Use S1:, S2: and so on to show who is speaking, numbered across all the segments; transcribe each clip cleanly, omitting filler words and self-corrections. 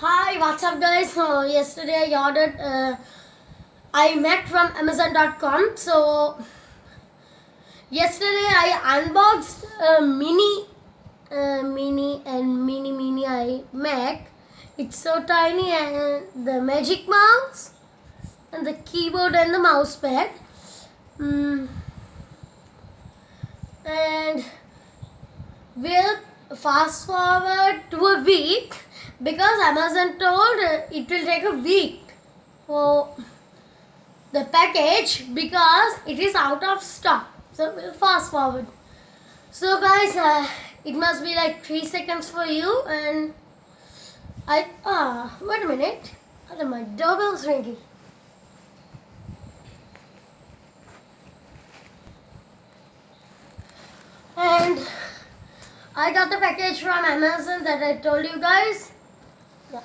S1: Hi, what's up, guys? So yesterday I ordered imac from Amazon.com. So yesterday I unboxed a mini imac. It's so tiny, and the magic mouse and the keyboard and the mouse pad. And we'll fast forward to a week because Amazon told it will take a week for the package because it is out of stock. So we'll fast forward. So guys, it must be like 3 seconds for you, and wait a minute. My doorbell's ringing. And I got the package from Amazon that I told you guys. Yeah.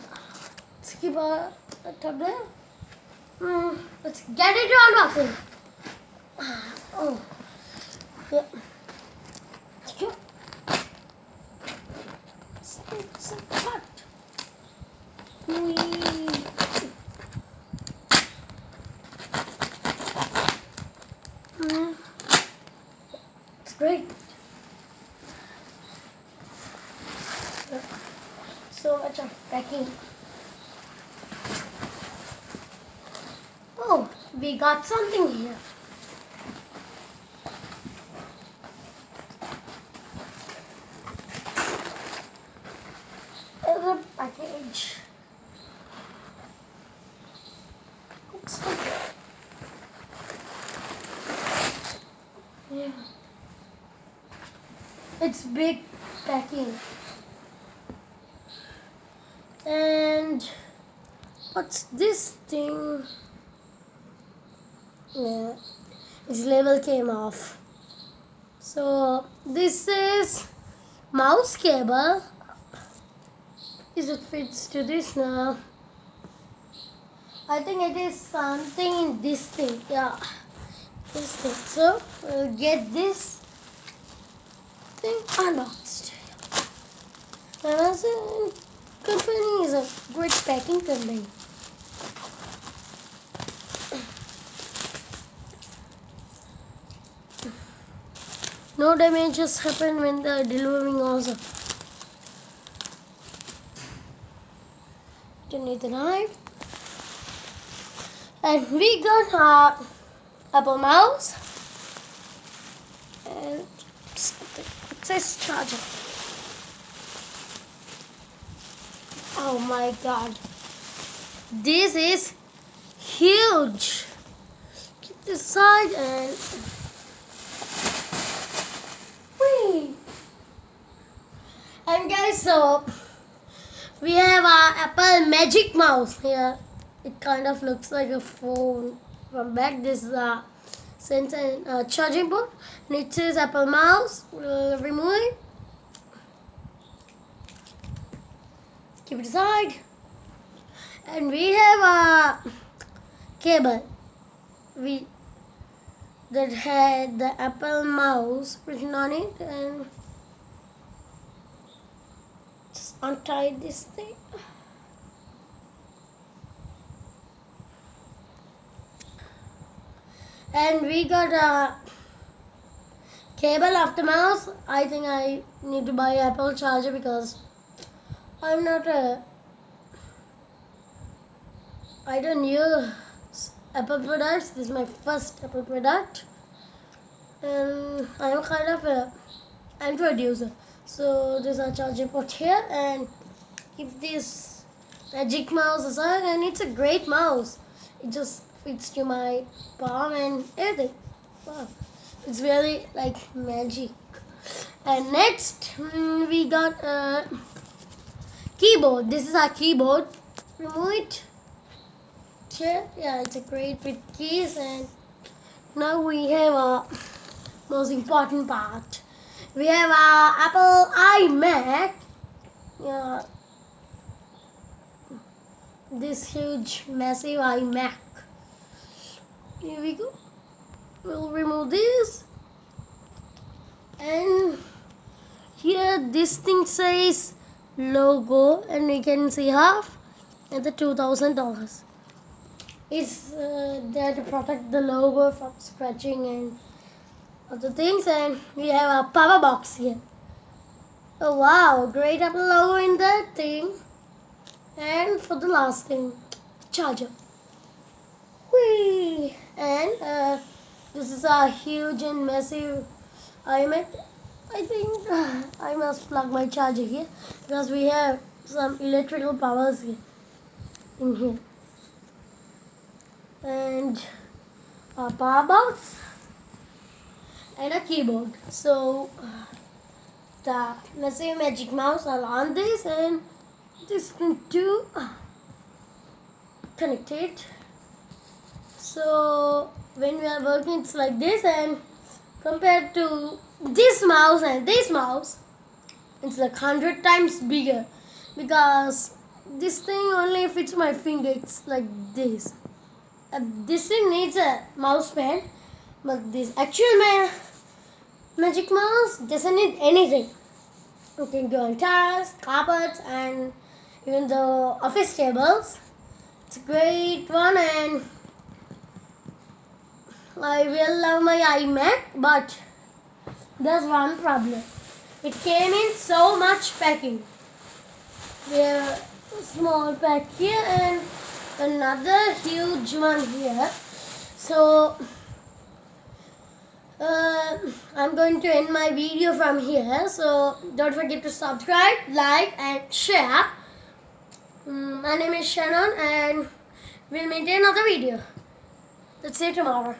S1: Let's keep a top there. Let's get it to unboxing. Oh. Yeah. It's hot. It's great. So much of packing. Oh, we got something here. The package. Looks like yeah. It's big packing. And what's this thing? Yeah, its label came off. So this is mouse cable. Is it fits to this now? I think it is something in this thing. Yeah, this thing. So we'll get this thing unboxed. Amazon company is a great packing company. No damages happen when they're delivering also. You need the knife. And we got our Apple mouse. And it says charger. Oh my god. This is huge. Keep this side and and guys, so we have our Apple Magic Mouse here. It kind of looks like a phone. From back, this is a sensor and charging port. And it says Apple Mouse. We'll remove it. Keep it aside. And we have a cable. That had the Apple Mouse written on it, and just untie this thing. And we got a cable of the mouse. I think I need to buy Apple charger because I'm not I don't use Apple products. This is my first Apple product, and I'm kind of a Android user. So there's a charging port here, and keep this magic mouse aside, and it's a great mouse. It just fits to my palm and everything. Wow, it's really like magic. And next we got a keyboard. This is our keyboard. Remove it. Here, yeah, it's a great with keys. And now we have a most important part. We have our Apple iMac. Yeah, this huge, massive iMac. Here we go. We'll remove this, and here this thing says logo, and we can see half. and the $2,000 is there to protect the logo from scratching and other things. And we have a power box here. Oh wow, great Apple logo in that thing. And for the last thing, charger. Whee! And this is a huge and massive imac. I think I must plug my charger here because we have some electrical powers here in here. And a power box and a keyboard. So the massive magic mouse are on this, and this thing too connected. So when we are working, it's like this, and compared to this mouse and this mouse, it's like 100 times bigger because this thing only fits my finger. It's like this. This thing needs a mouse pad, but this actual magic mouse doesn't need anything. You can go on chairs, carpets, and even the office tables. It's a great one, and I will love my iMac, but there's one problem. It came in so much packing. We have a small pack here and another huge one here. So I'm going to end my video from here. So don't forget to subscribe, like, and share. My name is Shannon, and we'll meet in another video. Let's see you tomorrow.